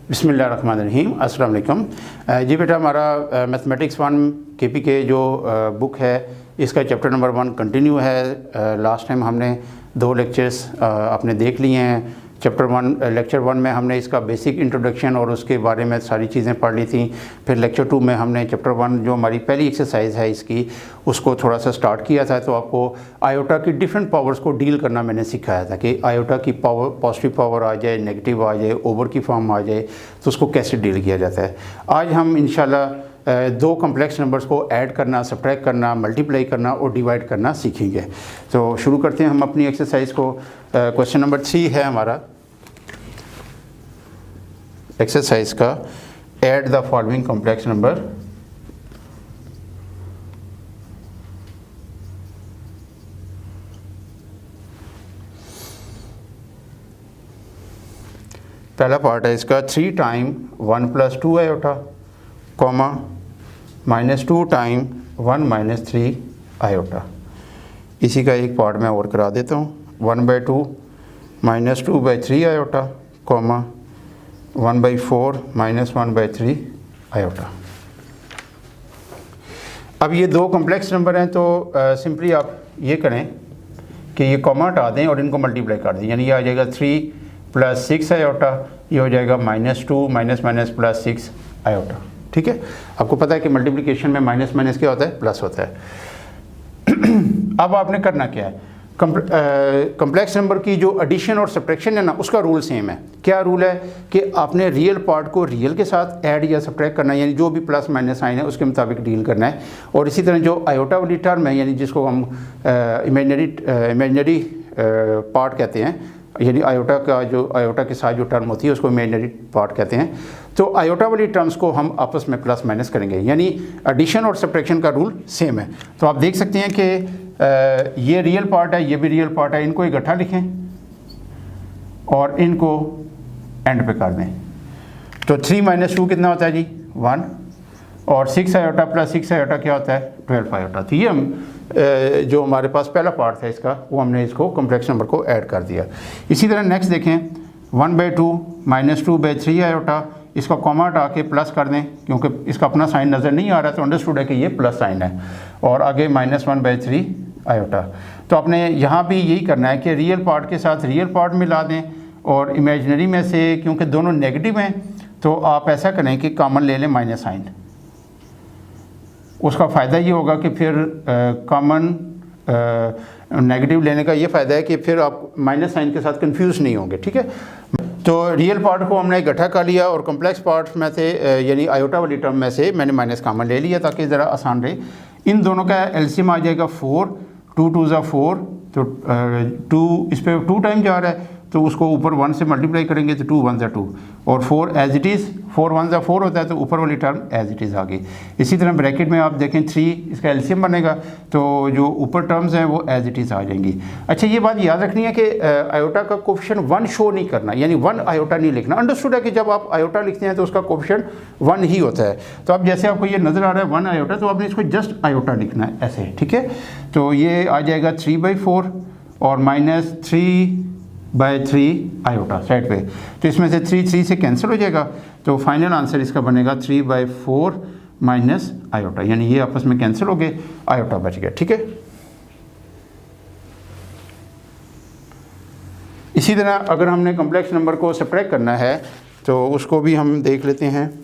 बिस्मिल्लाहिर्रहमानिर्रहीम, अस्सलाम वालेकुम। जी बेटा, हमारा मैथमेटिक्स 1 KPK जो बुक है इसका चैप्टर नंबर 1 कंटिन्यू है। लास्ट टाइम हमने 2 लेक्चर्स आपने देख लिए हैं। लेक्चर 1 में हमने इसका बेसिक इंट्रोडक्शन और उसके बारे में सारी चीज़ें पढ़ ली थी। फिर लेक्चर 2 में हमने चैप्टर 1 जो हमारी पहली एक्सरसाइज है इसकी, उसको थोड़ा सा स्टार्ट किया था। तो आपको आयोटा की डिफरेंट पावर्स को डील करना मैंने सिखाया था कि आयोटा की पावर, पॉजिटिव पावर आ जाए, नेगेटिव आ जाए, ओवर की फॉर्म आ जाए, तो उसको कैसे डील किया जाता है। आज हम इंशाल्लाह 2 कम्प्लेक्स नंबर्स को ऐड करना, सब्ट्रैक्ट करना, मल्टीप्लाई करना और डिवाइड करना सीखेंगे। तो शुरू करते हैं हम अपनी एक्सरसाइज को। क्वेश्चन नंबर 3 है हमारा एक्सरसाइज का, add the following complex number. पहला पार्ट है इसका 3 time 1 + 2 iota, comma -2 time 1 - 3 iota. इसी का एक पार्ट मैं और करा देता हूँ। 1/2 -2/3 आयोटा, कॉमा 1/4 -1/3 आयोटा। अब ये 2 कॉम्प्लेक्स नंबर हैं, तो सिंपली आप ये करें कि ये कॉमा हटा दें और इनको मल्टीप्लाई कर दें। यानी ये आ जाएगा 3 + 6 आयोटा, ये हो जाएगा -2 - +6 आयोटा। ठीक है, आपको पता है कि मल्टीप्लिकेशन में माइनस क्या होता है, प्लस होता है। अब आपने करना क्या है, कम्प्लेक्स नंबर की जो एडिशन और सब्ट्रैक्शन है ना, उसका रूल सेम है। क्या रूल है कि आपने रियल पार्ट को रियल के साथ ऐड या सब्ट्रैक्ट करना है, यानी जो भी प्लस माइनस साइन है उसके मुताबिक डील करना है। और इसी तरह जो आयोटा वाली टर्म है, यानी जिसको हम इमेजिनरी पार्ट कहते हैं, यानी आयोटा का जो आयोटा के साथ जो टर्म होती है उसको इमेजिनरी पार्ट कहते हैं। तो आयोटा वाली टर्म्स को हम आपस में प्लस माइनस करेंगे, यानी एडिशन और सब्ट्रैक्शन का रूल सेम है। तो आप देख सकते हैं कि ये रियल पार्ट है, ये भी रियल पार्ट है, इनको इकट्ठा लिखें और इनको एंड पे कर दें। तो 3 - 2 कितना होता है जी, 1, और 6 आयोटा + 6 आयोटा क्या होता है, 12 आयोटा। तो ये हम जो हमारे पास पहला पार्ट था इसका, वो हमने इसको कॉम्प्लेक्स नंबर को ऐड कर दिया। इसी तरह नेक्स्ट देखें, 1/2 -2/3 आयोटा, इसका कॉमा हटा के प्लस कर दें, क्योंकि इसका अपना साइन नज़र नहीं आ रहा, तो अंडरस्टूड है कि ये प्लस साइन है। और आगे -1/3 आयोटा। तो आपने यहाँ भी यही करना है कि रियल पार्ट के साथ रियल पार्ट मिला दें, और इमेजिनरी में से क्योंकि दोनों नेगेटिव हैं तो आप ऐसा करें कि कॉमन ले लें माइनस साइन। उसका फ़ायदा ये होगा कि फिर कॉमन नेगेटिव लेने का ये फ़ायदा है कि फिर आप माइनस साइन के साथ कंफ्यूज नहीं होंगे। ठीक है, तो रियल पार्ट को हमने इकट्ठा कर लिया और कॉम्प्लेक्स पार्ट में से यानी आयोटा वाली टर्म में से मैंने माइनस कॉमन ले लिया ताकि ज़रा आसान रहे। इन दोनों का एलसीएम आ जाएगा 4, 2 × 2 = 4, तो 2 इस पर 2 टाइम जा रहा है, तो उसको ऊपर 1 से मल्टीप्लाई करेंगे तो 2 × 1 = 2, और 4 एज इट इज़, 4 × 1 = 4 होता है, तो ऊपर वाली टर्म एज इट इज़ आ गई। इसी तरह ब्रैकेट में आप देखें 3 इसका एलसीएम बनेगा, तो जो ऊपर टर्म्स हैं वो एज इट इज़ आ जाएंगी। अच्छा, ये बात याद रखनी है कि आयोटा का कोफिशिएंट 1 शो नहीं करना, यानी 1 आयोटा नहीं लिखना। अंडरस्टूड है कि जब आप आयोटा लिखते हैं तो उसका कोफिशिएंट 1 ही होता है। तो अब जैसे आपको ये नज़र आ रहा है 1 आयोटा, तो आपने इसको जस्ट आयोटा लिखना है ऐसे। ठीक है, तो ये आ जाएगा 3/4 और -3/3 आयोटा साइड पे। तो इसमें से 3 से कैंसिल हो जाएगा, तो फाइनल आंसर इसका बनेगा 3/4 माइनस आयोटा, यानी ये आपस में कैंसिल हो गए, आयोटा बच गया। ठीक है, इसी तरह अगर हमने कॉम्प्लेक्स नंबर को सब्ट्रैक्ट करना है तो उसको भी हम देख लेते हैं।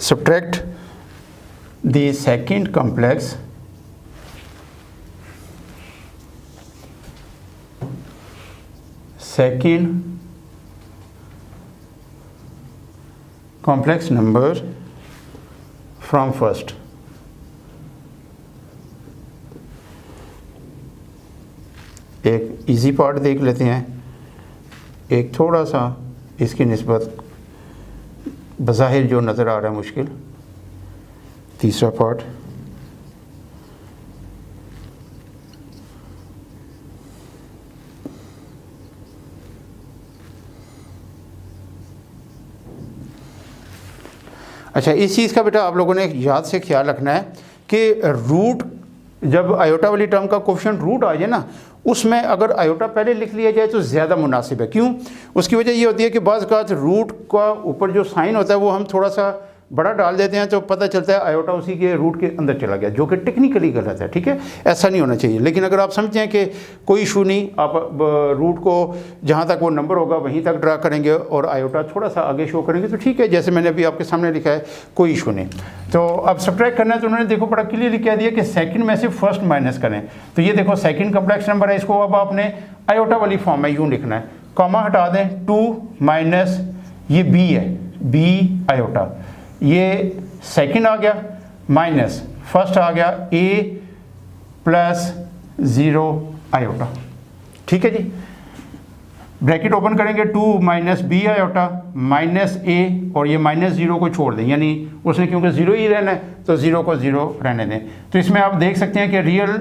Subtract the second complex number from first। एक इजी पार्ट देख लेते हैं, एक थोड़ा सा इसकी निस्बत बज़ाहिर जो नज़र आ रहा है मुश्किल, तीसरा पार्ट। अच्छा, इस चीज़ का बेटा आप लोगों ने याद से ख्याल रखना है कि रूट जब आयोटा वाली टर्म का कोफिशिएंट रूट आ जाए ना, उसमें अगर आयोटा पहले लिख लिया जाए तो ज़्यादा मुनासिब है। क्यों? उसकी वजह ये होती है कि बाज़ औक़ात रूट का ऊपर जो साइन होता है वो हम थोड़ा सा बड़ा डाल देते हैं तो पता चलता है आयोटा उसी के रूट के अंदर चला गया, जो कि टेक्निकली गलत है। ठीक है, ऐसा नहीं होना चाहिए। लेकिन अगर आप समझते हैं कि कोई इशू नहीं, आप रूट को जहाँ तक वो नंबर होगा वहीं तक ड्रा करेंगे और आयोटा थोड़ा सा आगे शो करेंगे तो ठीक है, जैसे मैंने अभी आपके सामने लिखा है, कोई इशू नहीं। तो अब सब्ट्रैक्ट करना है तो उन्होंने देखो बड़ा क्लियरली कह दिया कि सेकंड में से फर्स्ट माइनस करें। तो ये देखो सेकंड कम्प्लेक्स नंबर है, इसको अब आपने आयोटा वाली फॉर्म में यूँ लिखना है, कॉमा हटा दें, 2 माइनस ये बी है, बी आयोटा, ये सेकंड आ गया, माइनस फर्स्ट आ गया ए प्लस 0 आयोटा। ठीक है जी, ब्रैकेट ओपन करेंगे, 2 माइनस बी आयोटा माइनस ए, और ये माइनस 0 को छोड़ दें, यानी उसने क्योंकि 0 ही रहना है तो 0 को 0 रहने दें। तो इसमें आप देख सकते हैं कि रियल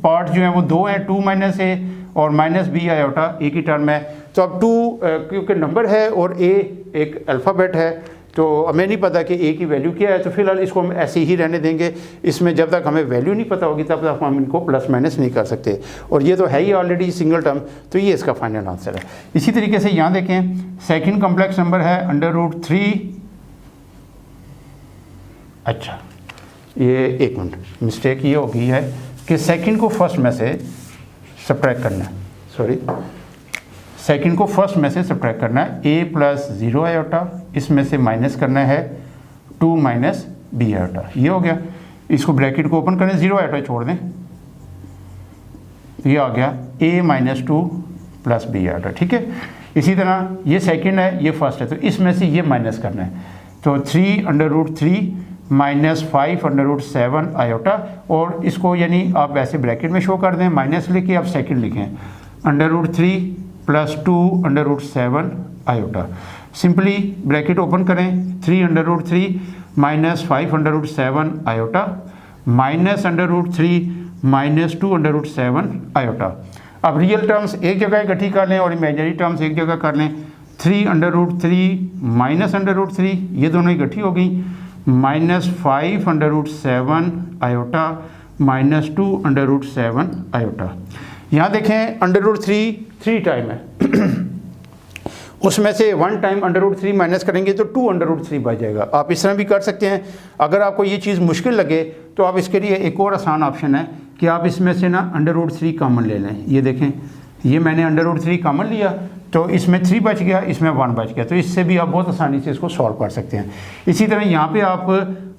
पार्ट जो है वो 2 हैं, 2 माइनस ए और माइनस बी आयोटा एक ही टर्म है। तो अब 2 क्योंकि नंबर है और ए एक अल्फ़ाबेट है तो हमें नहीं पता कि ए की वैल्यू क्या है, तो फिलहाल इसको हम ऐसे ही रहने देंगे। इसमें जब तक हमें वैल्यू नहीं पता होगी तब तक हम इनको प्लस माइनस नहीं कर सकते, और ये तो है ही ऑलरेडी सिंगल टर्म, तो ये इसका फाइनल आंसर है। इसी तरीके से यहाँ देखें, सेकंड कॉम्प्लेक्स नंबर है √3। अच्छा, ये एक मिनट, मिस्टेक ये हो गई है कि सेकंड को फर्स्ट में से सब्ट्रैक्ट करना है, सॉरी, सेकंड को फर्स्ट में से सब्ट्रैक्ट करना है, a प्लस 0 आयोटा, इसमें से माइनस करना है 2 माइनस बी आयोटा, ये हो गया। इसको ब्रैकेट को ओपन करें, 0 आयोटा छोड़ दें, ये आ गया a minus 2 plus B iota. ठीक है, इसी तरह ये सेकंड है, ये फर्स्ट है, तो इसमें से ये माइनस करना है, तो 3√3 माइनस 5√7 आयोटा, और इसको यानी आप वैसे ब्रैकेट में शो कर दें, माइनस लेके आप सेकंड लिखें, √3 plus 2√7 iota. Simply bracket open करें, 3√3 minus 5√7 iota minus √3 minus 2√7 iota. अब रियल टर्म्स एक जगह इकट्ठी कर लें और इमेजिनरी टर्म्स एक जगह कर लें, 3√3 माइनस √3, ये दोनों इकट्ठी हो गई, माइनस 5√7 आयोटा माइनस 2√7 आयोटा। यहाँ देखें √3 3 टाइम है उसमें से 1 टाइम √3 माइनस करेंगे तो 2√3 बच जाएगा। आप इस तरह भी कर सकते हैं। अगर आपको ये चीज़ मुश्किल लगे तो आप इसके लिए एक और आसान ऑप्शन है कि आप इसमें से ना √3 कॉमन ले लें। ये देखें, ये मैंने √3 कॉमन लिया तो इसमें 3 बच गया, इसमें 1 बच गया, तो इससे भी आप बहुत आसानी से इसको सॉल्व कर सकते हैं। इसी तरह यहाँ पे आप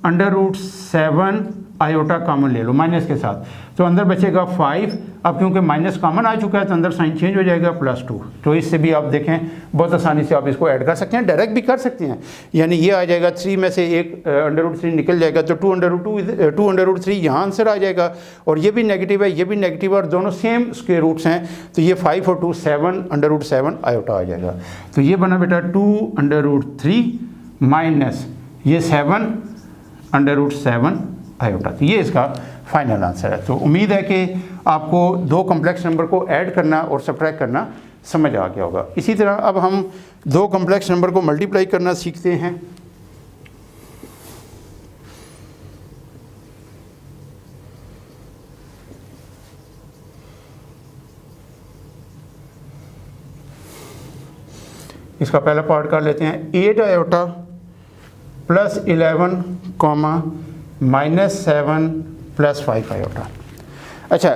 √7 आयोटा कॉमन ले लो माइनस के साथ, तो अंदर बचेगा 5। अब क्योंकि माइनस कॉमन आ चुका है तो अंदर साइन चेंज हो जाएगा +2, तो इससे भी आप देखें बहुत आसानी से आप इसको ऐड कर सकते हैं, डायरेक्ट भी कर सकते हैं। यानी ये आ जाएगा 3 में से एक √3 निकल जाएगा तो 2√3 यहाँ आंसर आ जाएगा, और ये भी नेगेटिव है, ये भी नेगेटिव है, और दोनों सेम स्क्वायर रूट्स हैं, तो ये 5 और 2 7 आयोटा आ जाएगा। तो ये बना बेटा 2√3 माइनस ये 7 आयोटा, तो ये इसका फाइनल आंसर है। तो उम्मीद है कि आपको 2 कॉम्प्लेक्स नंबर को ऐड करना और सब्ट्रैक्ट करना समझ आ गया होगा। इसी तरह अब हम 2 कॉम्प्लेक्स नंबर को मल्टीप्लाई करना सीखते हैं। इसका पहला पार्ट कर लेते हैं, 8 iota plus 11 comma -7 plus 5 iota. अच्छा,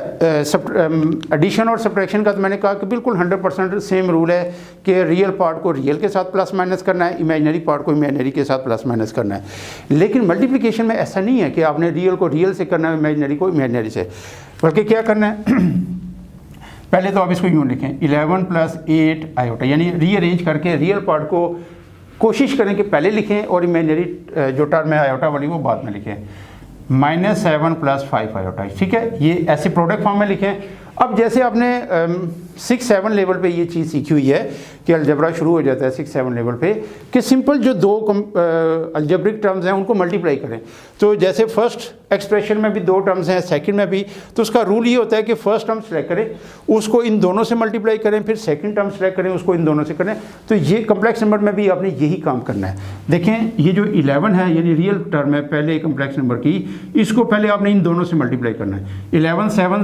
एडिशन और सब्ट्रैक्शन का तो मैंने कहा कि बिल्कुल 100% सेम रूल है कि रियल पार्ट को रियल के साथ प्लस माइनस करना है, इमेजिनरी पार्ट को इमेजिनरी के साथ प्लस माइनस करना है। लेकिन मल्टीप्लिकेशन में ऐसा नहीं है कि आपने रियल को रियल से करना है, इमेजिनरी को इमेजिनरी से, बल्कि क्या करना है पहले तो आप इसको यूँ लिखें, 11 प्लस 8 आयोटा, यानी रीअरेंज करके रियल पार्ट को कोशिश करें कि पहले लिखें और इमेजिनरी जो टर्म है आयोटा वाली वो बाद में लिखें, -7 प्लस 5 आयोटा। ठीक है, ये ऐसे प्रोडक्ट फॉर्म में लिखें। अब जैसे आपने 6-7 लेवल पे ये चीज़ सीखी हुई है कि अलजबरा शुरू हो जाता है 6-7 लेवल पे कि सिंपल जो दो अलजब्रिक टर्म्स हैं उनको मल्टीप्लाई करें। तो जैसे फर्स्ट एक्सप्रेशन में भी दो टर्म्स हैं, सेकंड में भी, तो उसका रूल ये होता है कि फर्स्ट टर्म सेलेक्ट करें, उसको इन दोनों से मल्टीप्लाई करें, फिर सेकंड टर्म सेलेक्ट करें, उसको इन दोनों से करें। तो ये कम्प्लेक्स नंबर में भी आपने यही काम करना है। देखें ये जो 11 है यानी रियल टर्म है पहले कम्प्लेक्स नंबर की, इसको पहले आपने इन दोनों से मल्टीप्लाई करना है। 11 7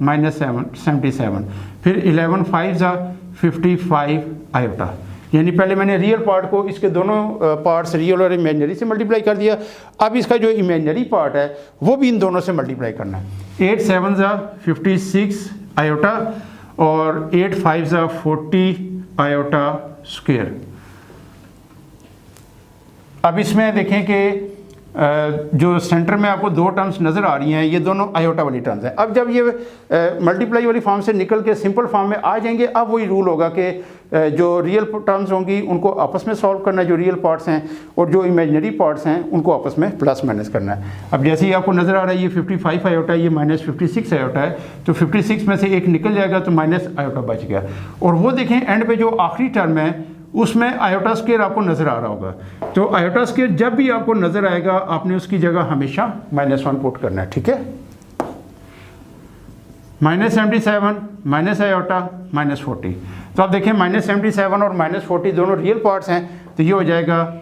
-77, फिर 11 5 55 आयोटा, यानी पहले मैंने रियल पार्ट को इसके दोनों पार्ट्स रियल और इमेजिनरी से मल्टीप्लाई कर दिया। अब इसका जो इमेजिनरी पार्ट है वो भी इन दोनों से मल्टीप्लाई करना है। 8 7 56 आयोटा और 8 5 40 आयोटा स्क्वायर। अब इसमें देखें कि जो सेंटर में आपको दो टर्म्स नज़र आ रही हैं, ये दोनों आयोटा वाली टर्म्स हैं। अब जब ये मल्टीप्लाई वाली फॉर्म से निकल के सिंपल फॉर्म में आ जाएंगे, अब वही रूल होगा कि जो रियल टर्म्स होंगी उनको आपस में सॉल्व करना है, जो रियल पार्ट्स हैं, और जो इमेजिनरी पार्ट्स हैं उनको आपस में प्लस माइनस करना है। अब जैसे ही आपको नज़र आ रहा है ये 55 आयोटा, ये -56 आयोटा है, तो 56 में से एक निकल जाएगा तो माइनस आयोटा बच गया। और वो देखें एंड पे जो आखिरी टर्म है उसमें आयोटा स्क्वायर आपको नज़र आ रहा होगा। तो आयोटा स्क्वायर जब भी आपको नज़र आएगा आपने उसकी जगह हमेशा -1 पुट करना है, ठीक है। -77 माइनस आयोटा -40, तो आप देखें -77 और -40 दोनों रियल पार्ट्स हैं, तो ये हो जाएगा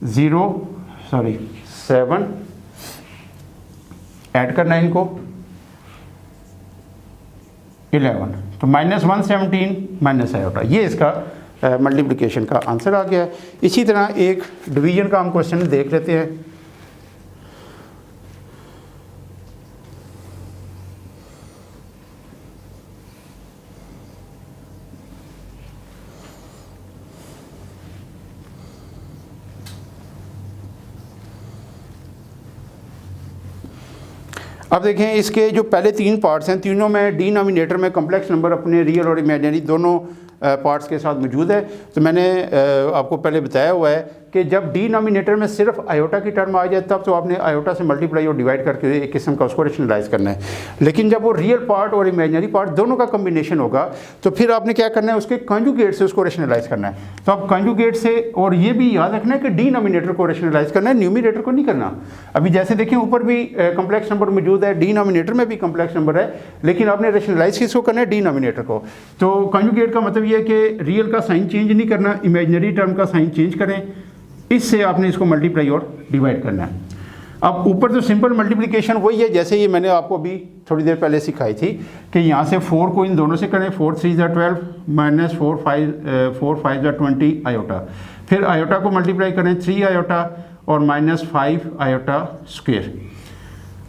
7 ऐड करना है इनको 11, तो -117 माइनस आयोटा, ये इसका मल्टीप्लिकेशन का आंसर आ गया है। इसी तरह एक डिवीजन का हम क्वेश्चन देख लेते हैं। अब देखें इसके जो पहले 3 पार्ट्स हैं, तीनों में डिनोमिनेटर में कम्प्लेक्स नंबर अपने रियल और इमेजिनरी दोनों पार्ट्स के साथ मौजूद है। तो मैंने आपको पहले बताया हुआ है कि जब डिनोमिनेटर में सिर्फ आयोटा की टर्म आ जाए तब तो आपने आयोटा से मल्टीप्लाई और डिवाइड करके एक किस्म का उसको रेशनलाइज करना है। लेकिन जब वो रियल पार्ट और इमेजिनरी पार्ट दोनों का कम्बिनेशन होगा तो फिर आपने क्या करना है, उसके कंजुगेट से उसको रेशनलाइज करना है। तो आप कंजुगेट से, और ये भी याद रखना है कि डिनोमिनेटर को रेशनलाइज करना है, न्यूमिनेटर को नहीं करना। अभी जैसे देखें ऊपर भी कम्प्लेक्स नंबर मौजूद है, डिनोमिनेटर में भी कम्प्लेक्स नंबर है, लेकिन आपने रेशनलाइज किसको करना है, डिनोमिनेटर को। तो कंजुगेट का मतलब ये है कि रियल का साइन चेंज नहीं करना, इमेजिनरी टर्म का साइन चेंज करें, इससे आपने इसको मल्टीप्लाई और डिवाइड करना है। अब ऊपर तो सिंपल मल्टीप्लिकेशन वही है जैसे ये मैंने आपको अभी थोड़ी देर पहले सिखाई थी कि यहाँ से 4 को इन दोनों से करें, 4 3 12 -4 5 20 आयोटा, फिर आयोटा को मल्टीप्लाई करें 3 आयोटा और -5 आयोटा स्क्वायर।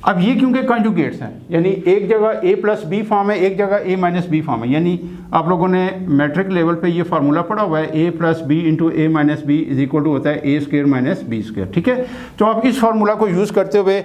अब ये क्योंकि कंजुगेट्स हैं, यानी एक जगह a + b फॉर्म है, एक जगह a - b फॉर्म है, यानी आप लोगों ने मैट्रिक लेवल पे ये फार्मूला पढ़ा हुआ है, a + b × a - b = होता है a² - b², ठीक है। तो आप इस फार्मूला को यूज़ करते हुए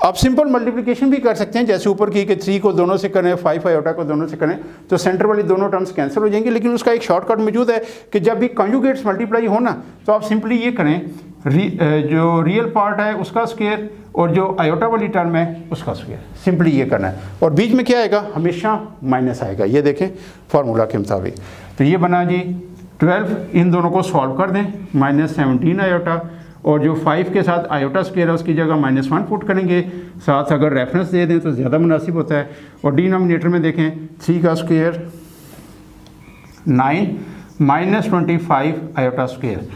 आप सिंपल मल्टीप्लिकेशन भी कर सकते हैं, जैसे ऊपर की कि 3 को दोनों से करें, 5 आयोटा को दोनों से करें, तो सेंटर वाली दोनों टर्म्स कैंसिल हो जाएंगे। लेकिन उसका एक शॉर्टकट मौजूद है कि जब भी कंजुगेट्स मल्टीप्लाई हो ना तो आप सिंपली ये करें, जो रियल पार्ट है उसका स्क्वायर और जो आयोटा वाली टर्म है उसका स्क्वायर, सिंपली ये करना है। और बीच में क्या आएगा, हमेशा माइनस आएगा, ये देखें फार्मूला के मुताबिक। तो ये बना जी 12, इन दोनों को सॉल्व कर दें, -17 आयोटा, और जो 5 के साथ आयोटा स्क्वायर है उसकी जगह -1 पुट करेंगे, साथ अगर रेफरेंस दे दें तो ज़्यादा मुनासिब होता है। और डिनोमिनेटर में देखें 3 का स्क्वायर 9 -25 आयोटा स्क्वायर,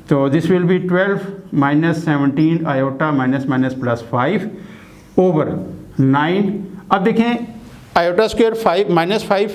तो this will be 12 -17 iota -+5 over 9। अब देखें आयोटा स्क्वायर 5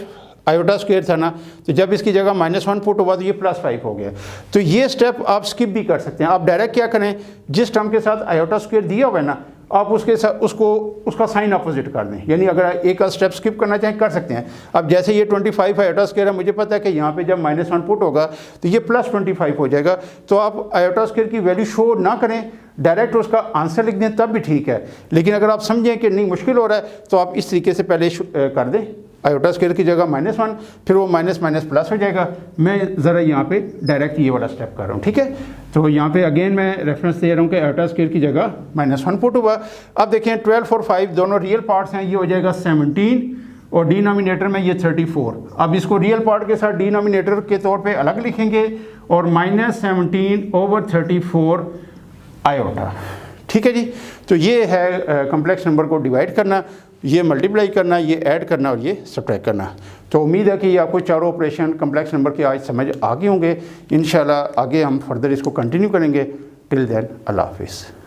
आयोटा स्क्वायर था ना, तो जब इसकी जगह -1 पुट हुआ तो ये +5 हो गया। तो ये स्टेप आप स्किप भी कर सकते हैं। आप डायरेक्ट क्या करें, जिस टर्म के साथ आयोटा स्क्वायर दिया हुआ है ना, आप उसके साथ उसका साइन अपोजिट कर दें, यानी अगर एक का स्टेप स्किप करना चाहें कर सकते हैं। अब जैसे ये 25 आयोटा स्क्वायर है, मुझे पता है कि यहाँ पे जब -1 पुट होगा तो ये +25 हो जाएगा। तो आप आयोटा स्क्वायर की वैल्यू शो ना करें, डायरेक्ट उसका आंसर लिख दें तब भी ठीक है। लेकिन अगर आप समझें कि नहीं मुश्किल हो रहा है तो आप इस तरीके से पहले कर दें, आयोटा स्क्वायर की जगह -1, फिर वो माइनस प्लस हो जाएगा। मैं ज़रा यहाँ पे डायरेक्ट ये वाला स्टेप कर रहा हूँ, ठीक है। तो यहाँ पे अगेन मैं रेफरेंस दे रहा हूँ कि आयोटा स्क्वायर की जगह -1 पुट हुआ। अब देखें 12 और 5 दोनों रियल पार्ट्स हैं, ये हो जाएगा 17 और डिनोमिनेटर में ये 34। अब इसको रियल पार्ट के साथ डिनोमिनेटर के तौर पे अलग लिखेंगे और -17/34 आयोटा। ठीक है जी। तो ये है कम्प्लेक्स नंबर को डिवाइड करना, ये मल्टीप्लाई करना, ये ऐड करना और ये सब्ट्रैक्ट करना। तो उम्मीद है कि ये आपको चारों ऑपरेशन कम्प्लेक्स नंबर के आज समझ आ गए होंगे। इंशाल्लाह आगे हम फर्दर इसको कंटिन्यू करेंगे। टिल देन अल्लाह हाफिज़।